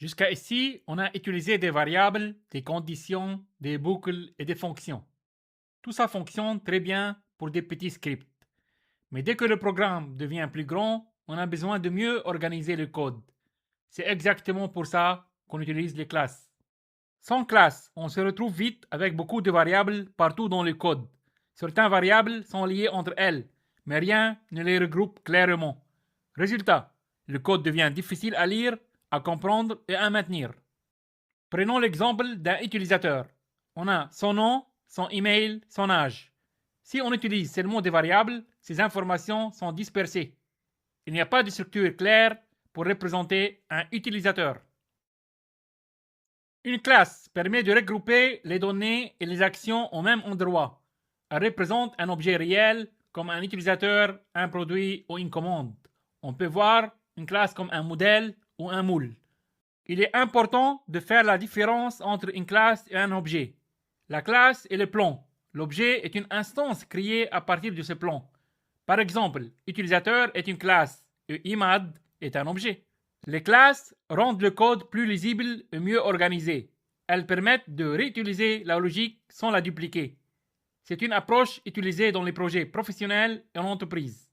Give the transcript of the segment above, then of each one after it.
Jusqu'à ici, on a utilisé des variables, des conditions, des boucles et des fonctions. Tout ça fonctionne très bien pour des petits scripts. Mais dès que le programme devient plus grand, on a besoin de mieux organiser le code. C'est exactement pour ça qu'on utilise les classes. Sans classe, on se retrouve vite avec beaucoup de variables partout dans le code. Certaines variables sont liées entre elles, mais rien ne les regroupe clairement. Résultat, le code devient difficile à lire, à comprendre et à maintenir. Prenons l'exemple d'un utilisateur. On a son nom, son email, son âge. Si on utilise seulement des variables, ces informations sont dispersées. Il n'y a pas de structure claire pour représenter un utilisateur. Une classe permet de regrouper les données et les actions au même endroit. Elle représente un objet réel comme un utilisateur, un produit ou une commande. On peut voir une classe comme un modèle ou un moule. Il est important de faire la différence entre une classe et un objet. La classe est le plan. L'objet est une instance créée à partir de ce plan. Par exemple, utilisateur est une classe et IMAD est un objet. Les classes rendent le code plus lisible et mieux organisé. Elles permettent de réutiliser la logique sans la dupliquer. C'est une approche utilisée dans les projets professionnels et en entreprise.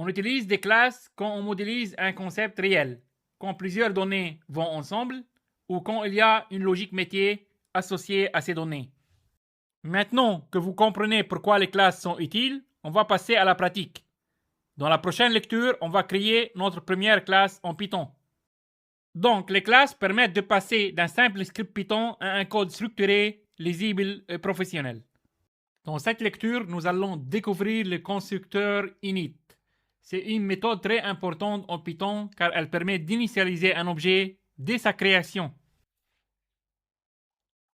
On utilise des classes quand on modélise un concept réel, quand plusieurs données vont ensemble ou quand il y a une logique métier associée à ces données. Maintenant que vous comprenez pourquoi les classes sont utiles, on va passer à la pratique. Dans la prochaine lecture, on va créer notre première classe en Python. Donc, les classes permettent de passer d'un simple script Python à un code structuré, lisible et professionnel. Dans cette lecture, nous allons découvrir le constructeur init. C'est une méthode très importante en Python car elle permet d'initialiser un objet dès sa création.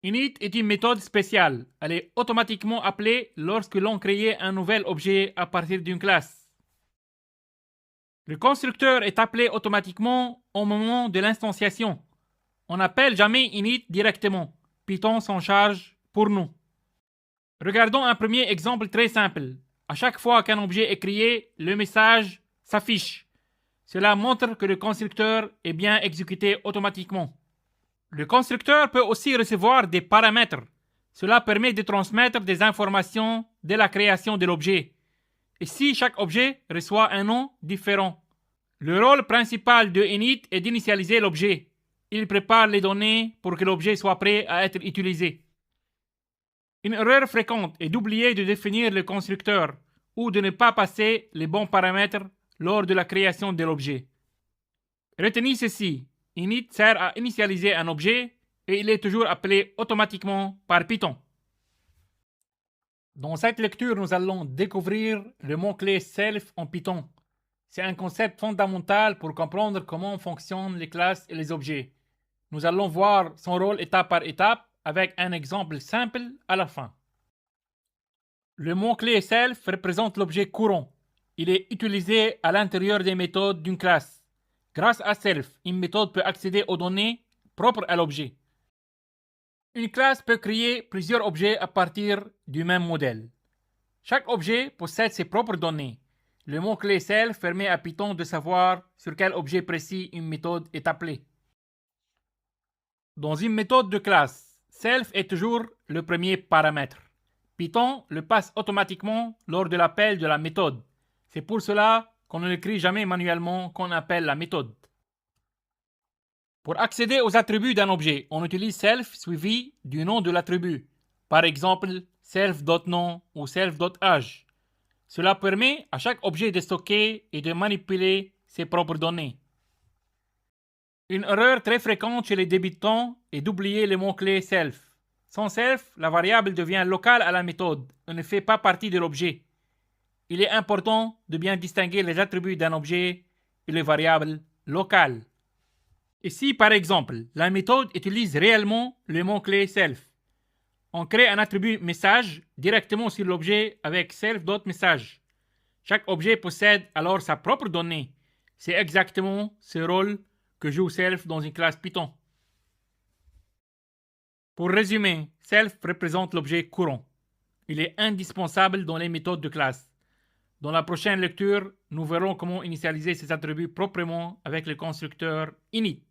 Init est une méthode spéciale. Elle est automatiquement appelée lorsque l'on crée un nouvel objet à partir d'une classe. Le constructeur est appelé automatiquement au moment de l'instanciation. On n'appelle jamais init directement. Python s'en charge pour nous. Regardons un premier exemple très simple. À chaque fois qu'un objet est créé, le message s'affiche. Cela montre que le constructeur est bien exécuté automatiquement. Le constructeur peut aussi recevoir des paramètres. Cela permet de transmettre des informations dès la création de l'objet. Ici, chaque objet reçoit un nom différent. Le rôle principal de init est d'initialiser l'objet. Il prépare les données pour que l'objet soit prêt à être utilisé. Une erreur fréquente est d'oublier de définir le constructeur ou de ne pas passer les bons paramètres lors de la création de l'objet. Retenez ceci, init sert à initialiser un objet et il est toujours appelé automatiquement par Python. Dans cette lecture, nous allons découvrir le mot-clé self en Python. C'est un concept fondamental pour comprendre comment fonctionnent les classes et les objets. Nous allons voir son rôle étape par étape avec un exemple simple à la fin. Le mot-clé self représente l'objet courant. Il est utilisé à l'intérieur des méthodes d'une classe. Grâce à self, une méthode peut accéder aux données propres à l'objet. Une classe peut créer plusieurs objets à partir du même modèle. Chaque objet possède ses propres données. Le mot-clé self permet à Python de savoir sur quel objet précis une méthode est appelée. Dans une méthode de classe, self est toujours le premier paramètre. Python le passe automatiquement lors de l'appel de la méthode. C'est pour cela qu'on ne l'écrit jamais manuellement quand on appelle la méthode. Pour accéder aux attributs d'un objet, on utilise self suivi du nom de l'attribut. Par exemple, self.nom ou self.age. Cela permet à chaque objet de stocker et de manipuler ses propres données. Une erreur très fréquente chez les débutants est d'oublier le mot-clé self. Sans self, la variable devient locale à la méthode et ne fait pas partie de l'objet. Il est important de bien distinguer les attributs d'un objet et les variables locales. Ici, par exemple, la méthode utilise réellement le mot-clé self. On crée un attribut message directement sur l'objet avec self.message. Chaque objet possède alors sa propre donnée. C'est exactement ce rôle que joue self dans une classe Python. Pour résumer, self représente l'objet courant. Il est indispensable dans les méthodes de classe. Dans la prochaine lecture, nous verrons comment initialiser ces attributs proprement avec le constructeur init.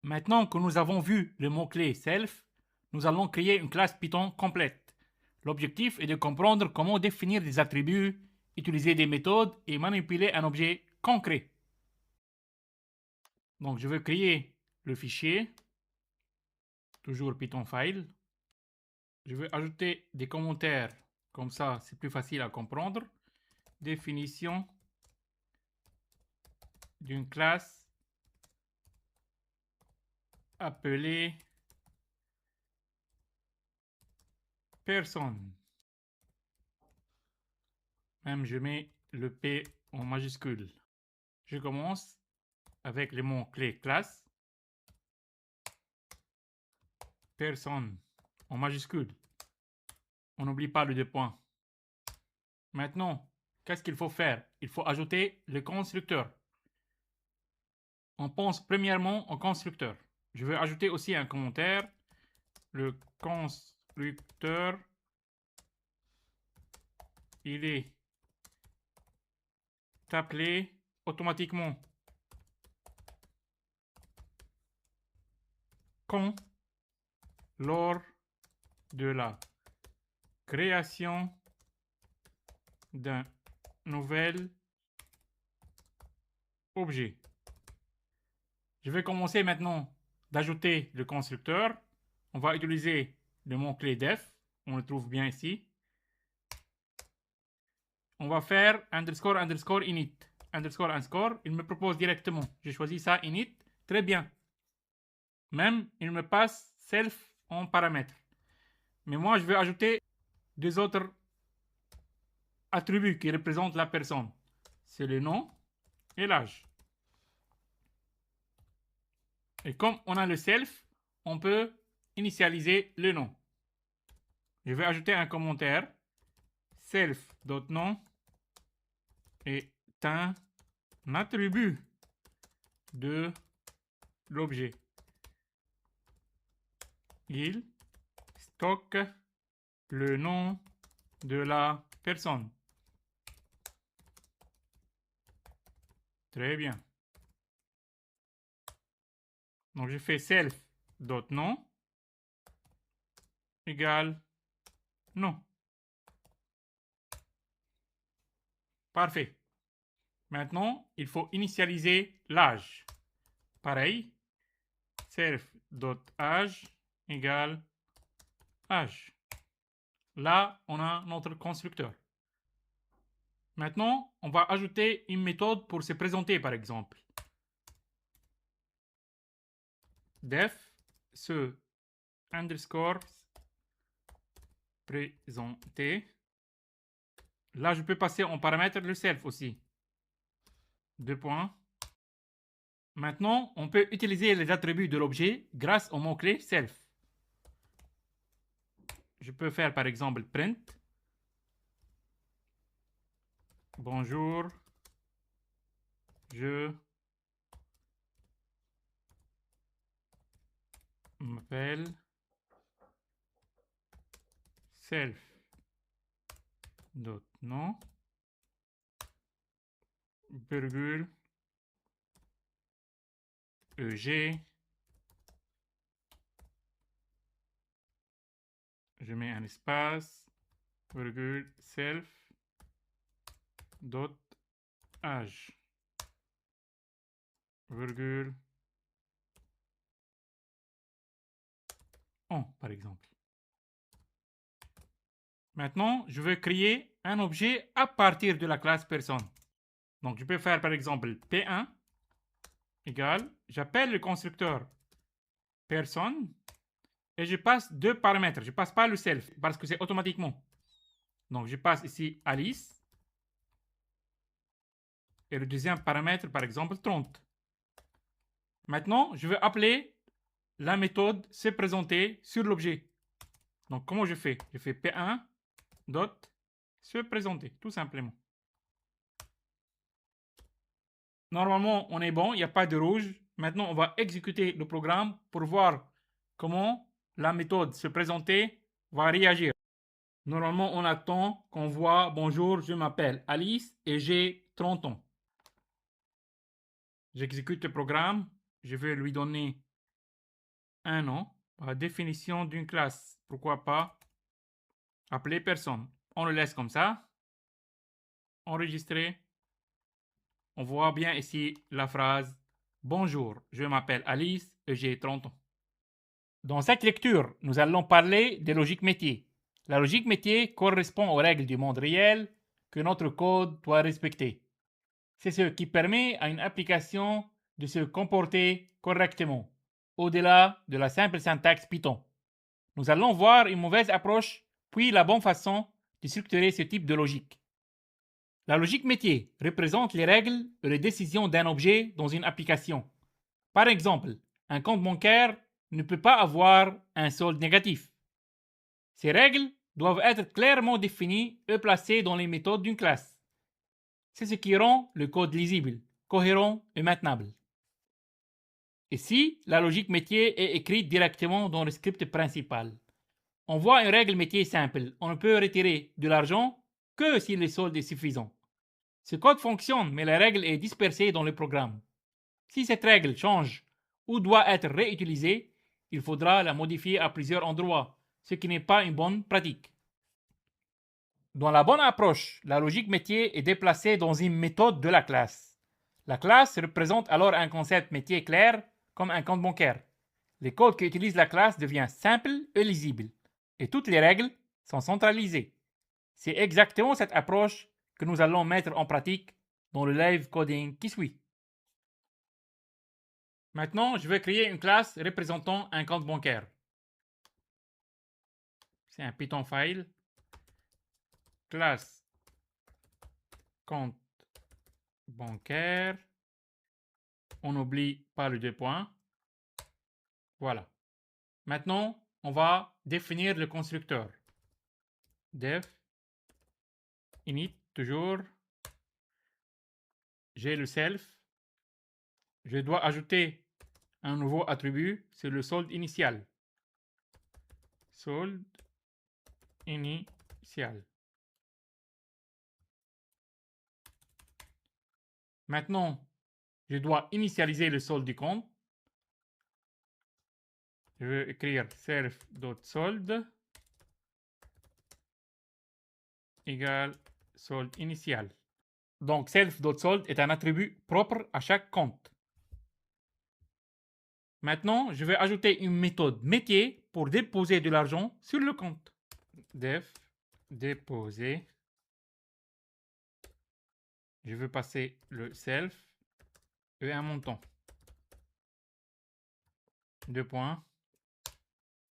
Maintenant que nous avons vu le mot-clé self, nous allons créer une classe Python complète. L'objectif est de comprendre comment définir des attributs, utiliser des méthodes et manipuler un objet concret. Donc je vais créer le fichier, toujours Python file. Je vais ajouter des commentaires, comme ça c'est plus facile à comprendre. Définition d'une classe appelée personne. Même je mets le P en majuscule. Je commence avec les mots-clés classe, personne en majuscule. On n'oublie pas le deux points. Maintenant, qu'est-ce qu'il faut faire? Il faut ajouter le constructeur. On pense premièrement au constructeur. Je vais ajouter aussi un commentaire. Le constructeur, il est appelé automatiquement quand lors de la création d'un nouvel objet. Je vais commencer maintenant d'ajouter le constructeur. On va utiliser le mot-clé def. On le trouve bien ici. On va faire underscore underscore init. Underscore underscore, il me propose directement. J'ai choisi ça init. Très bien. Même, il me passe self en paramètre. Mais moi, je vais ajouter deux autres attributs qui représentent la personne. C'est le nom et l'âge. Et comme on a le self, on peut initialiser le nom. Je vais ajouter un commentaire. Self.nom est un attribut de l'objet. Il stocke le nom de la personne. Très bien. Donc je fais self.nom égale nom. Parfait. Maintenant, il faut initialiser l'âge. Pareil, self.age égale âge. Là, on a notre constructeur. Maintenant, on va ajouter une méthode pour se présenter, par exemple. Def se underscore présenter. Là, je peux passer en paramètre le self aussi. Deux points. Maintenant, on peut utiliser les attributs de l'objet grâce au mot-clé self. Je peux faire par exemple print. Bonjour, je m'appelle self. Nom, virgule, EG, je mets un espace, virgule, self, dot, âge, virgule, on, par exemple. Maintenant, je veux créer un objet à partir de la classe personne. Donc, je peux faire par exemple P1 égale, j'appelle le constructeur personne et je passe deux paramètres. Je ne passe pas le self parce que c'est automatiquement. Donc, je passe ici Alice et le deuxième paramètre, par exemple, 30. Maintenant, je veux appeler la méthode se présenter sur l'objet. Donc, comment je fais? Je fais P1 dot se présenter, tout simplement. Normalement, on est bon, il n'y a pas de rouge. Maintenant, on va exécuter le programme pour voir comment la méthode se présenter va réagir. Normalement, on attend qu'on voit « Bonjour, je m'appelle Alice et j'ai 30 ans ». J'exécute le programme. Je vais lui donner un nom. Par définition d'une classe, pourquoi pas appeler personne. On le laisse comme ça. Enregistrer. On voit bien ici la phrase « Bonjour, je m'appelle Alice et j'ai 30 ans ». Dans cette lecture, nous allons parler de logique métier. La logique métier correspond aux règles du monde réel que notre code doit respecter. C'est ce qui permet à une application de se comporter correctement, au-delà de la simple syntaxe Python. Nous allons voir une mauvaise approche, puis la bonne façon de structurer ce type de logique. La logique métier représente les règles et les décisions d'un objet dans une application. Par exemple, un compte bancaire ne peut pas avoir un solde négatif. Ces règles doivent être clairement définies et placées dans les méthodes d'une classe. C'est ce qui rend le code lisible, cohérent et maintenable. Ici, la logique métier est écrite directement dans le script principal. On voit une règle métier simple. On ne peut retirer de l'argent que si le solde est suffisant. Ce code fonctionne, mais la règle est dispersée dans le programme. Si cette règle change ou doit être réutilisée, il faudra la modifier à plusieurs endroits, ce qui n'est pas une bonne pratique. Dans la bonne approche, la logique métier est déplacée dans une méthode de la classe. La classe représente alors un concept métier clair, comme un compte bancaire. Les codes qui utilisent la classe deviennent simples et lisibles, et toutes les règles sont centralisées. C'est exactement cette approche que nous allons mettre en pratique dans le live coding qui suit. Maintenant, je vais créer une classe représentant un compte bancaire. C'est un Python file. Classe compte bancaire. On n'oublie pas le 2 points. Voilà. Maintenant, on va définir le constructeur. Def init, toujours. J'ai le self. Je dois ajouter un nouveau attribut, c'est le solde initial. Solde initial. Maintenant, je dois initialiser le solde du compte. Je vais écrire self.solde égale solde initial. Donc, self.solde est un attribut propre à chaque compte. Maintenant, je vais ajouter une méthode métier pour déposer de l'argent sur le compte. Def déposer. Je veux passer le self et un montant. 2 points.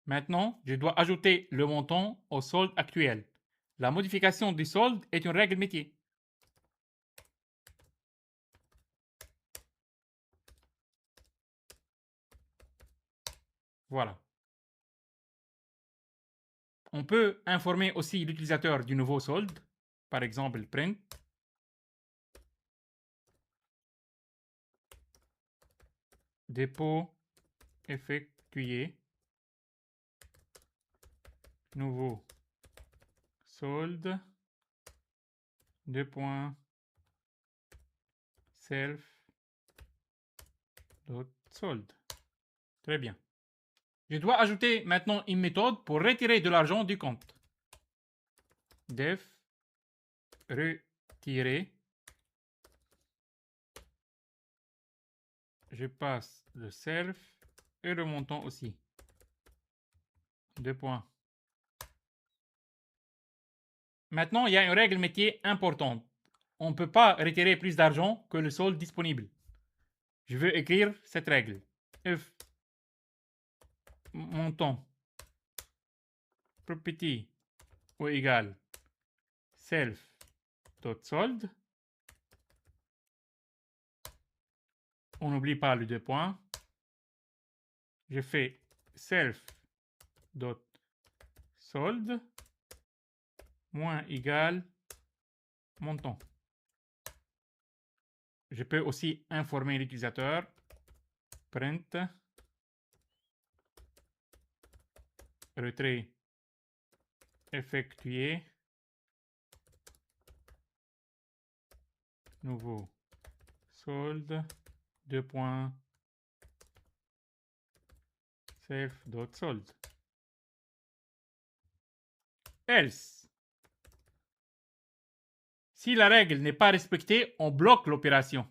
Maintenant, je dois ajouter le montant au solde actuel. La modification du solde est une règle métier. Voilà. On peut informer aussi l'utilisateur du nouveau solde, par exemple print. Dépôt effectué. Nouveau solde. 2 points. Self. Solde. Très bien. Je dois ajouter maintenant une méthode pour retirer de l'argent du compte. Def retirer. Je passe le self et le montant aussi. 2 points. Maintenant, il y a une règle métier importante. On ne peut pas retirer plus d'argent que le solde disponible. Je veux écrire cette règle. If montant plus petit ou égal self.solde. On n'oublie pas les 2 points. Je fais self.solde moins égal montant. Je peux aussi informer l'utilisateur. Print retrait effectuer nouveau solde, deux points, self.solde. Else. Si la règle n'est pas respectée, on bloque l'opération.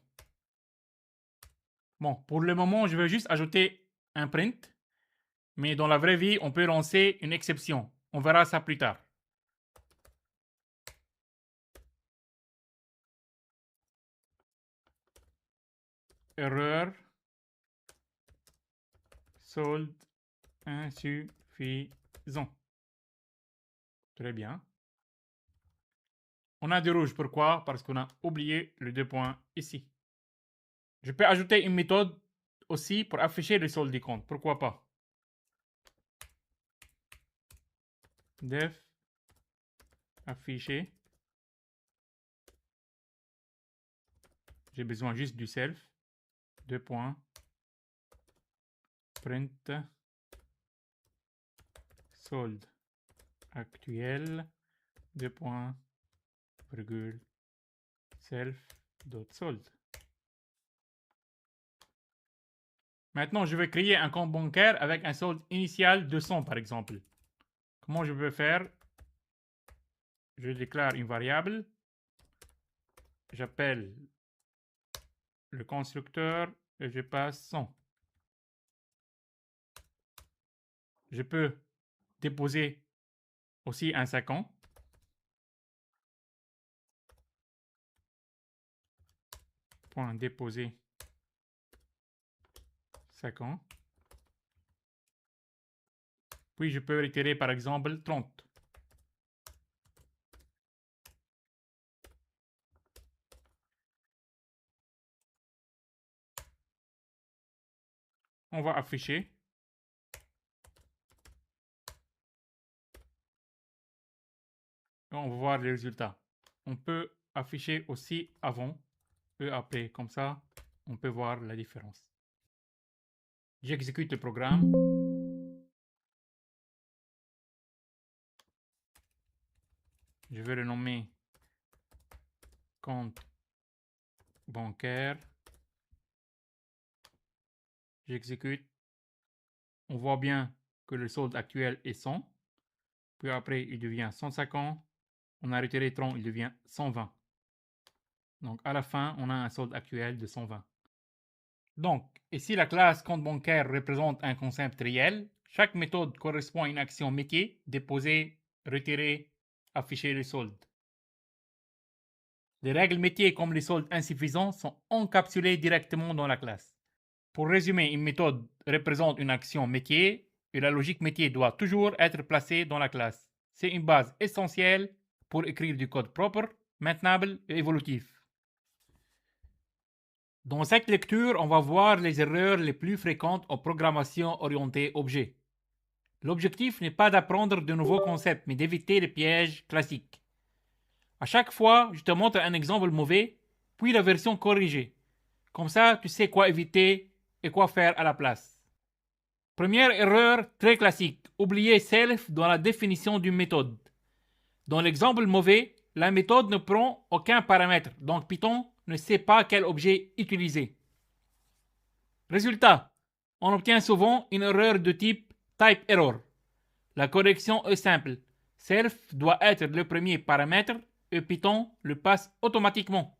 Bon, pour le moment, je vais juste ajouter un print, mais dans la vraie vie, on peut lancer une exception. On verra ça plus tard. Erreur, solde insuffisant. Très bien. On a du rouge. Pourquoi? Parce qu'on a oublié le deux points ici. Je peux ajouter une méthode aussi pour afficher le solde du compte. Pourquoi pas? Def afficher. J'ai besoin juste du self. Deux points. Print solde actuel. Deux points. Virgule. Self.solde. Maintenant, je vais créer un compte bancaire avec un solde initial de 100 par exemple. Comment je peux faire? Je déclare une variable. J'appelle le constructeur et je passe 100. Je peux déposer aussi un 50. Point déposer 50. Puis je peux retirer par exemple 30. On va afficher. Et on va voir les résultats. On peut afficher aussi avant et après. Comme ça, on peut voir la différence. J'exécute le programme. Je vais le nommer compte bancaire. J'exécute. On voit bien que le solde actuel est 100. Puis après, il devient 150. On a retiré 30, il devient 120. Donc, à la fin, on a un solde actuel de 120. Donc, ici, la classe compte bancaire représente un concept réel. Chaque méthode correspond à une action métier, déposer, retirer, afficher les soldes. Les règles métiers comme les soldes insuffisants sont encapsulées directement dans la classe. Pour résumer, une méthode représente une action métier et la logique métier doit toujours être placée dans la classe. C'est une base essentielle pour écrire du code propre, maintenable et évolutif. Dans cette lecture, on va voir les erreurs les plus fréquentes en programmation orientée objet. L'objectif n'est pas d'apprendre de nouveaux concepts, mais d'éviter les pièges classiques. À chaque fois, je te montre un exemple mauvais, puis la version corrigée. Comme ça, tu sais quoi éviter et quoi faire à la place. Première erreur très classique, oublier self dans la définition d'une méthode. Dans l'exemple mauvais, la méthode ne prend aucun paramètre, donc Python ne sait pas quel objet utiliser. Résultat, on obtient souvent une erreur de type type error. La correction est simple. Self doit être le premier paramètre et Python le passe automatiquement.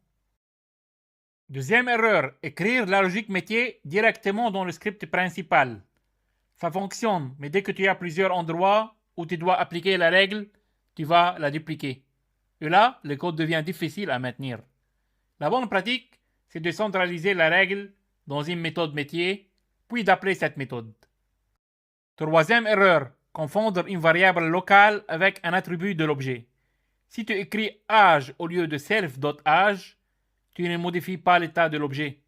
Deuxième erreur, écrire la logique métier directement dans le script principal. Ça fonctionne, mais dès que tu as plusieurs endroits où tu dois appliquer la règle, tu vas la dupliquer. Et là, le code devient difficile à maintenir. La bonne pratique, c'est de centraliser la règle dans une méthode métier, puis d'appeler cette méthode. Troisième erreur, confondre une variable locale avec un attribut de l'objet. Si tu écris âge au lieu de self.age, tu ne modifies pas l'état de l'objet.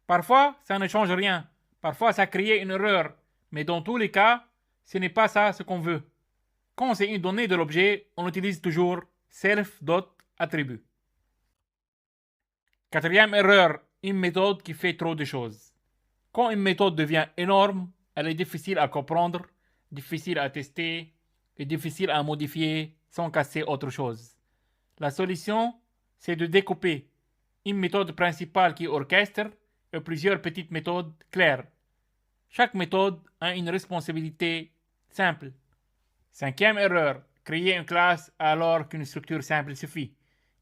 Parfois, ça ne change rien. Parfois, ça crée une erreur. Mais dans tous les cas, ce n'est pas ça ce qu'on veut. Quand c'est une donnée de l'objet, on utilise toujours self.attribut. Quatrième erreur, une méthode qui fait trop de choses. Quand une méthode devient énorme, elle est difficile à comprendre, difficile à tester et difficile à modifier sans casser autre chose. La solution, c'est de découper une méthode principale qui orchestre et plusieurs petites méthodes claires. Chaque méthode a une responsabilité simple. 5e erreur, créer une classe alors qu'une structure simple suffit.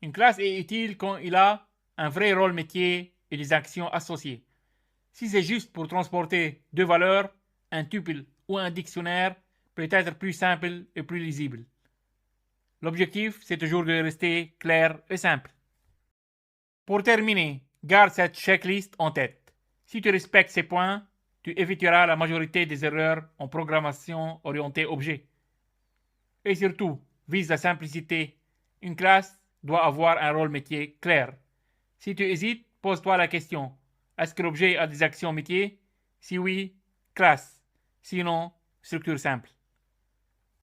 Une classe est utile quand il a un vrai rôle métier et des actions associées. Si c'est juste pour transporter deux valeurs, un tuple ou un dictionnaire peut être plus simple et plus lisible. L'objectif, c'est toujours de rester clair et simple. Pour terminer, garde cette checklist en tête. Si tu respectes ces points, tu éviteras la majorité des erreurs en programmation orientée objet. Et surtout, vise la simplicité. Une classe doit avoir un rôle métier clair. Si tu hésites, pose-toi la question. Est-ce que l'objet a des actions métiers? Si oui, classe. Sinon, structure simple.